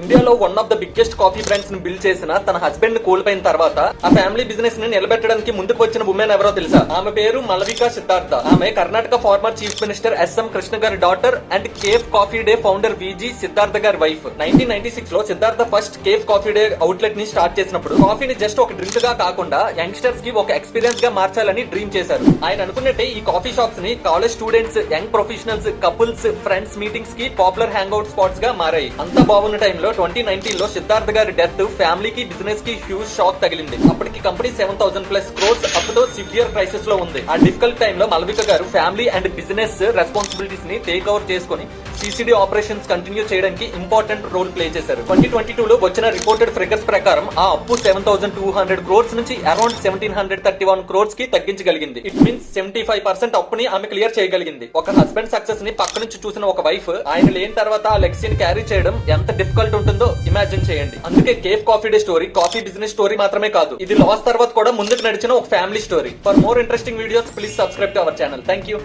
ఇండియాలో one of the biggest coffee brands ని build చేసిన తన హస్బెండ్ ని కోల్పోయిన తర్వాత ఆ ఫ్యామిలీ బిజినెస్ ని నిలబెట్టడానికి ముందుకు వచ్చిన ఉమెన్ ఎవరో తెలుసా? ఆమె పేరు మలవికా సిద్ధార్థ. ఆమె Karnataka former chief minister S M Krishna గారి daughter and cafe coffee day founder V G Siddhartha గారి వైఫ్. 1996 లో Siddhartha first cafe coffee day outlet ని స్టార్ట్ చేసినప్పుడు కాఫీని జస్ట్ ఒక డ్రింక్ గా కాకుండా యంగ్స్టర్స్ కి ఒక ఎక్స్పీరియన్స్ గా మార్చాలని డ్రీమ్ చేశారు. ఆయన అనుకున్నట్టే ఈ కాఫీ షాప్స్ ని college students, young professionals, couples, friends meetings కి పాపులర్ హ్యాంగ్ అవుట్ స్పాట్స్ గా మారాయి. అంతా బాగున్న టైంలో 2019 లో సిద్ధార్థ గారి డెత్ ఫ్యామిలీకి, బిజినెస్ కి హ్యూజ్ షాక్ తగిలింది. అప్పటికి కంపెనీ 7,000+ క్రోర్స్ అప్పుతో సివియర్ క్రైసిస్ లో ఉంది. ఆ డిఫికల్ట్ టైంలో మలవిక గారు ఫ్యామిలీ అండ్ బిజినెస్ రెస్పాన్సిబిలిటీస్ ని టేక్ ఓవర్ చేసుకుని సిసిడి ఆపరేషన్స్ కంటిన్యూ చేయడానికి ఇంపార్టెంట్ రోల్ ప్లే చేశారు. 2022 లో వచ్చిన రిపోర్టెడ్ ఫిగర్స్ ప్రకారం ఆ అప్పు 7,200 క్రోర్స్ నుంచి అరౌండ్ 1,731 క్రోర్స్ కి తగ్గించగలిగింది. ఇట్ మీన్స్ 75% అప్పుని ఆమె క్లియర్ చేయగలిగింది. ఒక హస్బెండ్ సక్సెస్ ని పక్క నుంచి చూసిన ఒక వైఫ్ ఆయన లేని తర్వాత ఆ లెగసీని క్యారీ చేయడం ఎంత డిఫికల్ట్ ఉంటుందో ఇమాజిన్ చేయండి. అందుకే cafe coffee day story coffee business story మాత్రమే కాదు, ఇది లాస్ తర్వాత కూడా ముందుకు నడిచిన ఒక family story. For more interesting videos please subscribe to our channel. Thank you.